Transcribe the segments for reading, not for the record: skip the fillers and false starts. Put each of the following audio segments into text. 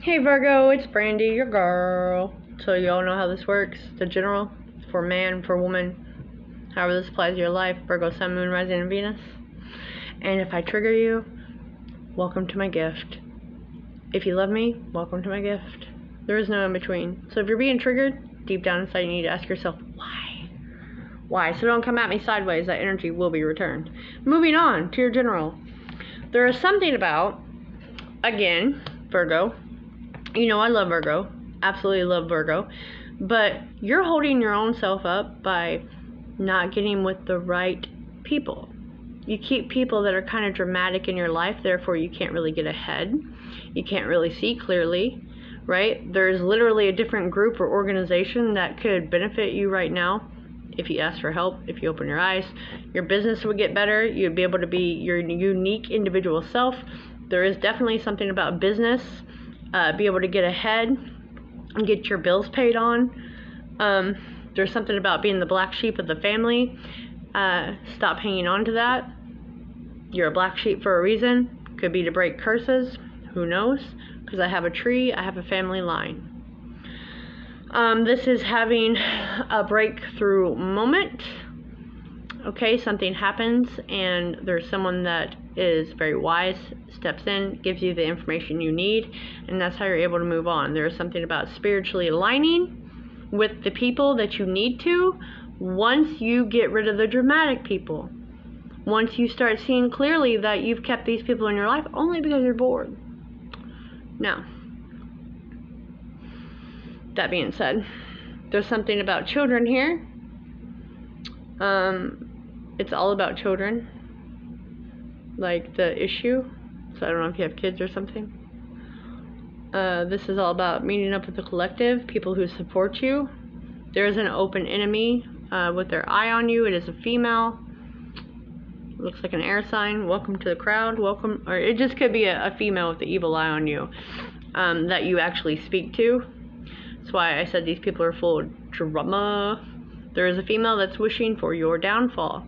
Hey Virgo, it's Brandy, your girl. So you all know how this works. The general, for man, for woman, however this applies to your life. Virgo, Sun, Moon, Rising, and Venus. And if I trigger you, welcome to my gift. If you love me, welcome to my gift. There is no in between. So if you're being triggered, deep down inside you need to ask yourself, why? Why? So don't come at me sideways. That energy will be returned. Moving on to your general. There is something about, again, Virgo. You know I love Virgo. Absolutely love Virgo. But you're holding your own self up by not getting with the right people. You keep people that are kind of dramatic in your life, therefore you can't really get ahead. You can't really see clearly, right? There's literally a different group or organization that could benefit you right now if you ask for help, if you open your eyes. Your business would get better. You'd be able to be your unique individual self. There is definitely something about business. Be able to get ahead and get your bills paid on. There's something about being the black sheep of the family. Stop hanging on to that. You're a black sheep for a reason. Could be to break curses. Who knows? Because I have a tree, I have a family line. This is having a breakthrough moment. Okay, something happens and there's someone that is very wise, steps in, gives you the information you need, and that's how you're able to move on. There's something about spiritually aligning with the people that you need to once you get rid of the dramatic people. Once you start seeing clearly that you've kept these people in your life only because you're bored. Now, that being said, there's something about children here. It's all about children, like the issue. So I don't know if you have kids or something. This is all about meeting up with the collective, people who support you. There is an open enemy with their eye on you. It is a female. Looks like an air sign. Welcome to the crowd. Welcome, or it just could be a female with the evil eye on you that you actually speak to. That's why I said these people are full of drama. There is a female that's wishing for your downfall.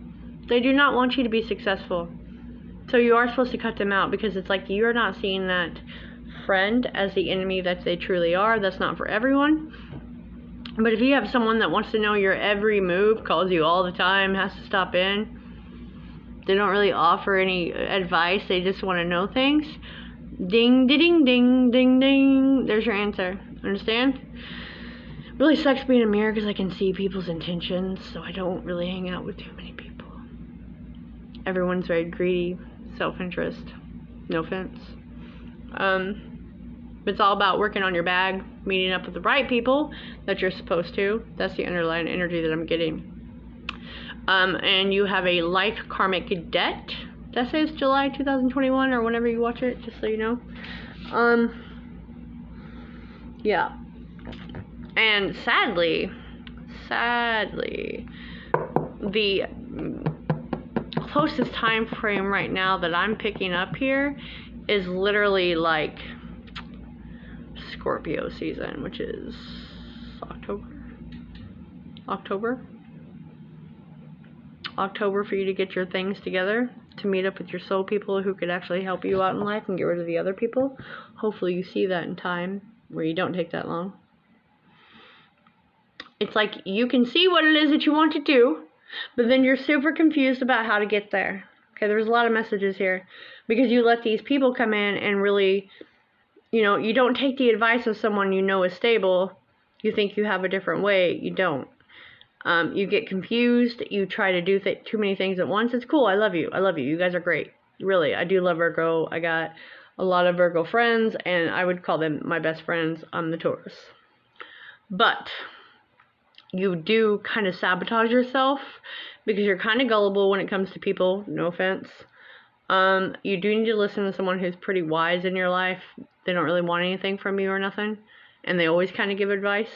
They do not want you to be successful. So you are supposed to cut them out because it's like you're not seeing that friend as the enemy that they truly are. That's not for everyone. But if you have someone that wants to know your every move, calls you all the time, has to stop in, they don't really offer any advice, they just want to know things. Ding, ding, ding, ding, ding. There's your answer. Understand? Really sucks being a mirror because I can see people's intentions, so I don't really hang out with too many people. Everyone's very greedy, self-interest. No offense. It's all about working on your bag, meeting up with the right people that you're supposed to. That's the underlying energy that I'm getting. And you have a life karmic debt. That says July 2021 or whenever you watch it, just so you know. Yeah. And sadly, the closest time frame right now that I'm picking up here is literally like Scorpio season, which is October for you to get your things together, to meet up with your soul people who could actually help you out in life and get rid of the other people. Hopefully you see that in time where you don't take that long. It's like you can see what it is that you want to do, but then you're super confused about how to get there. Okay, there's a lot of messages here because you let these people come in and really, you know, you don't take the advice of someone you know is stable. You think you have a different way. You don't. You get confused. You try to do too many things at once. It's cool. I love you. I love you. You guys are great. Really, I do love Virgo. I got a lot of Virgo friends, and I would call them my best friends. I'm the Taurus. But you do kind of sabotage yourself because you're kind of gullible when it comes to people. No offense. You do need to listen to someone who's pretty wise in your life. They don't really want anything from you or nothing, and they always kind of give advice.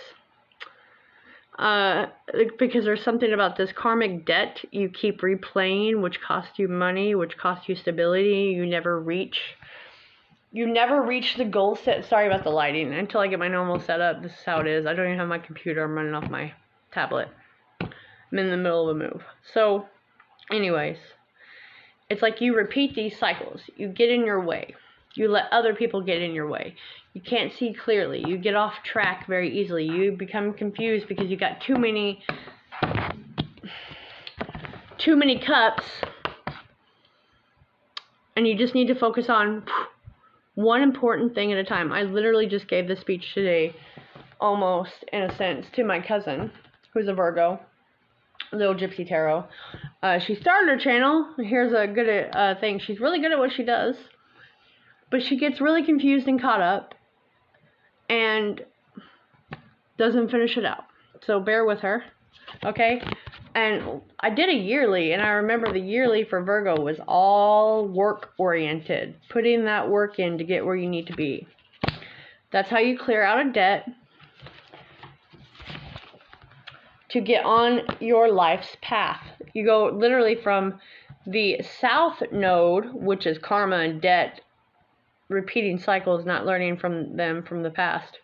Because there's something about this karmic debt you keep replaying, which costs you money, which costs you stability. You never reach the goal set. Sorry about the lighting. Until I get my normal setup, this is how it is. I don't even have my computer. I'm running off my tablet. I'm in the middle of a move. So, anyways, it's like you repeat these cycles. You get in your way. You let other people get in your way. You can't see clearly. You get off track very easily. You become confused because you got too many cups, and you just need to focus on one important thing at a time. I literally just gave this speech today, almost in a sense, to my cousin, who's a Virgo, Little Gypsy Tarot. She started her channel. Here's a good thing. She's really good at what she does, but she gets really confused and caught up and doesn't finish it out. So bear with her, okay? And I did a yearly, and I remember the yearly for Virgo was all work-oriented, putting that work in to get where you need to be. That's how you clear out a debt to get on your life's path. You go literally from the south node, which is karma and debt, repeating cycles, not learning from them from the past.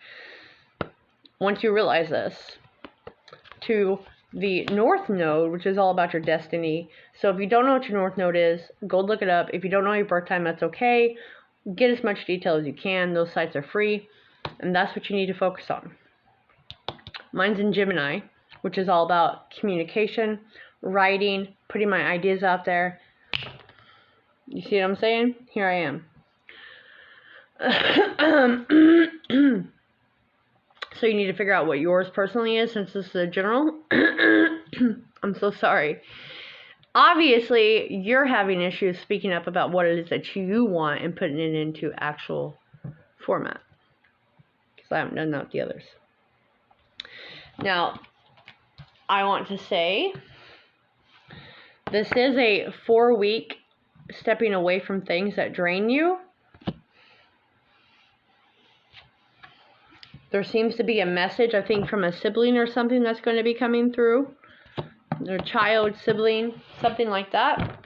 Once you realize this, to the north node, which is all about your destiny. So if you don't know what your north node is, go look it up. If you don't know your birth time, that's okay. Get as much detail as you can. Those sites are free, and that's what you need to focus on. Mine's in Gemini, which is all about communication, writing, putting my ideas out there. You see what I'm saying? Here I am. So you need to figure out what yours personally is, since this is a general. I'm so sorry. Obviously, you're having issues speaking up about what it is that you want and putting it into actual format, because I haven't done that with the others. Now, I want to say this is a 4-week stepping away from things that drain you. There seems to be a message, I think, from a sibling or something that's going to be coming through. Their child, sibling, something like that.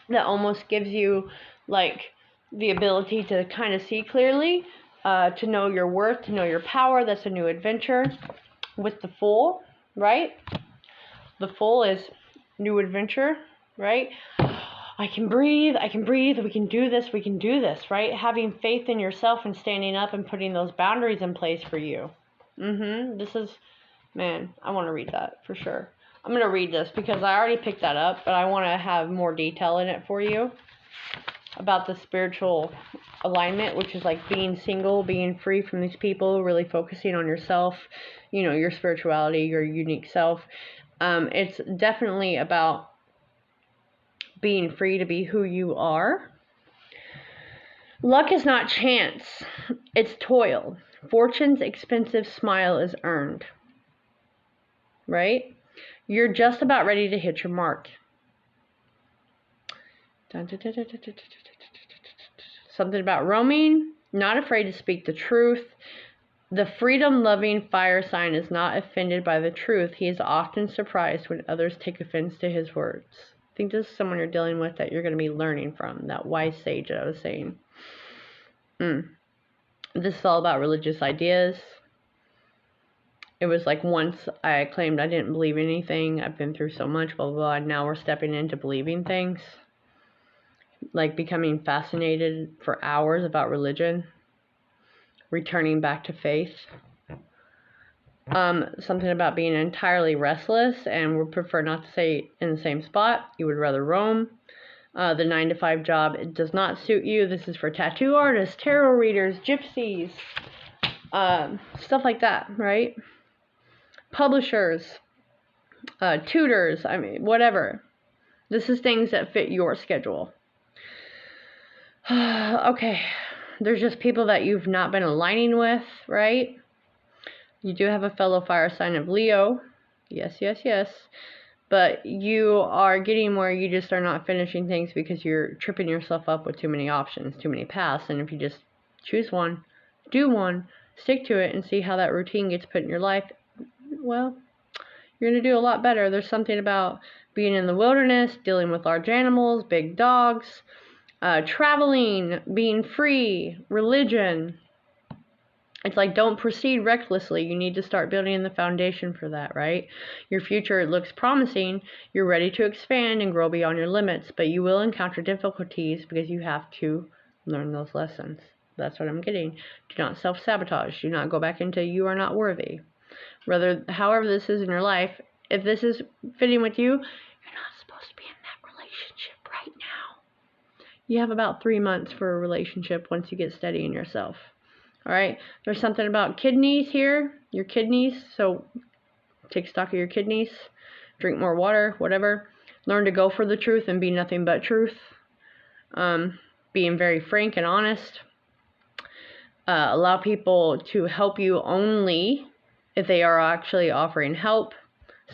That almost gives you, like, the ability to kind of see clearly, to know your worth, to know your power. That's a new adventure with the Fool, right? The Fool is new adventure, right? I can breathe, we can do this, right? Having faith in yourself and standing up and putting those boundaries in place for you. This is, man, I want to read that for sure. I'm going to read this because I already picked that up, but I want to have more detail in it for you about the spiritual alignment, which is like being single, being free from these people, really focusing on yourself, you know, your spirituality, your unique self. It's definitely about being free to be who you are. Luck is not chance, it's toil. Fortune's expensive smile is earned. Right? You're just about ready to hit your mark. Something about roaming, not afraid to speak the truth. The freedom-loving fire sign is not offended by the truth. He is often surprised when others take offense to his words. I think this is someone you're dealing with that you're going to be learning from, that wise sage that I was saying. This is all about religious ideas. It was like once I claimed I didn't believe anything. I've been through so much, blah, blah, blah. And now we're stepping into believing things. Like becoming fascinated for hours about religion. Returning back to faith. Something about being entirely restless and would prefer not to stay in the same spot. You would rather roam. The 9-to-5 job, it does not suit you. This is for tattoo artists, tarot readers, gypsies, stuff like that, right? Publishers, tutors, I mean, whatever. This is things that fit your schedule. Okay, there's just people that you've not been aligning with, right? You do have a fellow fire sign of Leo. Yes, yes, yes. But you are getting where you just are not finishing things because you're tripping yourself up with too many options, too many paths. And if you just choose one, do one, stick to it, and see how that routine gets put in your life, well, you're going to do a lot better. There's something about being in the wilderness, dealing with large animals, big dogs, traveling, being free, religion. It's like, don't proceed recklessly. You need to start building the foundation for that, right? Your future looks promising. You're ready to expand and grow beyond your limits, but you will encounter difficulties because you have to learn those lessons. That's what I'm getting. Do not self-sabotage. Do not go back into you are not worthy. However this is in your life, if this is fitting with you, you're not supposed to be in that relationship right now. You have about 3 months for a relationship once you get steady in yourself. All right? There's something about kidneys here, your kidneys. So take stock of your kidneys. Drink more water, whatever. Learn to go for the truth and be nothing but truth. Being very frank and honest. Allow people to help you only if they are actually offering help,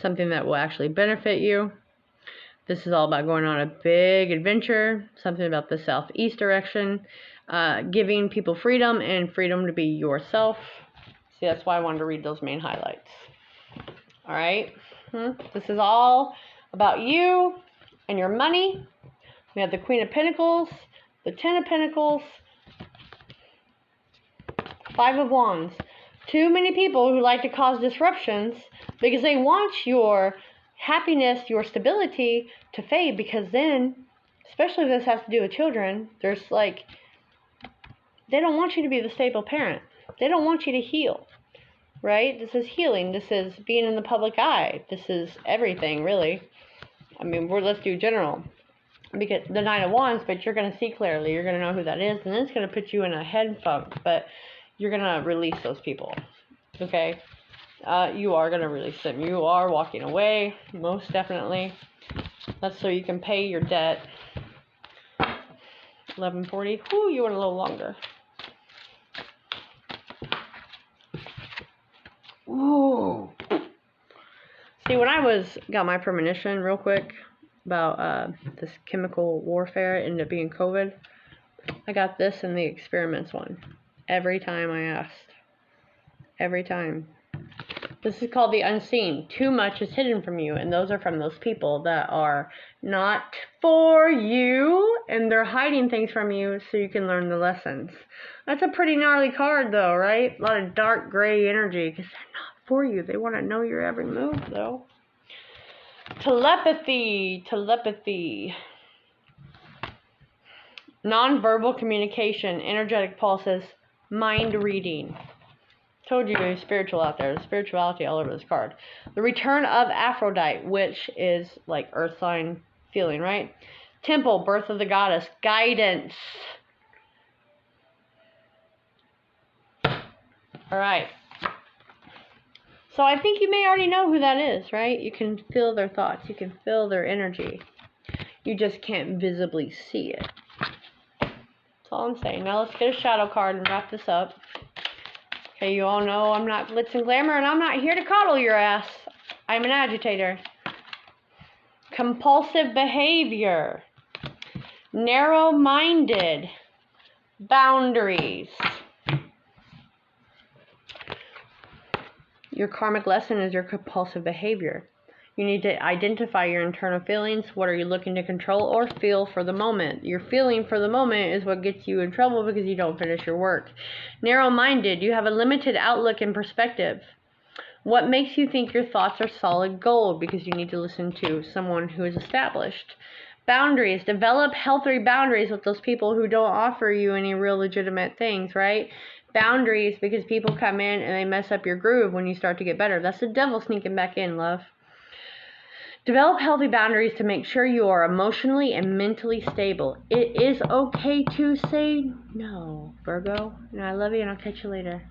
something that will actually benefit you. This is all about going on a big adventure, something about the southeast direction, giving people freedom and freedom to be yourself. See, that's why I wanted to read those main highlights. All right? This is all about you and your money. We have the Queen of Pentacles, the Ten of Pentacles, Five of Wands. Too many people who like to cause disruptions because they want your happiness, your stability to fade, because then, especially if this has to do with children, there's like, they don't want you to be the stable parent. They don't want you to heal, right? This is healing. This is being in the public eye. This is everything, really. I mean, let's do general. Because the Nine of Wands, but you're going to see clearly. You're going to know who that is, and then it's going to put you in a head funk, but you're going to release those people, okay? You are going to release them. You are walking away, most definitely. That's so you can pay your debt. 1140. Whew, you went a little longer. Ooh. See, when I got my premonition real quick about this chemical warfare, it ended up being COVID. I got this in the experiments one. Every time I asked. Every time. This is called the unseen. Too much is hidden from you, and those are from those people that are not for you, and they're hiding things from you so you can learn the lessons. That's a pretty gnarly card, though, right? A lot of dark gray energy, because they're not for you. They want to know your every move, though. Telepathy. Telepathy. Nonverbal communication. Energetic pulses. Mind reading. Told you there's spiritual out there. There's spirituality all over this card. The return of Aphrodite, which is like earth sign feeling, right? Temple, birth of the goddess. Guidance. All right. So I think you may already know who that is, right? You can feel their thoughts. You can feel their energy. You just can't visibly see it. That's all I'm saying. Now let's get a shadow card and wrap this up. Okay, you all know I'm not glitz and glamour, and I'm not here to coddle your ass. I'm an agitator. Compulsive behavior. Narrow-minded. Boundaries. Your karmic lesson is your compulsive behavior. You need to identify your internal feelings. What are you looking to control or feel for the moment? Your feeling for the moment is what gets you in trouble because you don't finish your work. Narrow-minded. You have a limited outlook and perspective. What makes you think your thoughts are solid gold? Because you need to listen to someone who is established. Boundaries. Develop healthy boundaries with those people who don't offer you any real legitimate things, right? Boundaries, because people come in and they mess up your groove when you start to get better. That's the devil sneaking back in, love. Develop healthy boundaries to make sure you are emotionally and mentally stable. It is okay to say no, Virgo. And I love you, and I'll catch you later.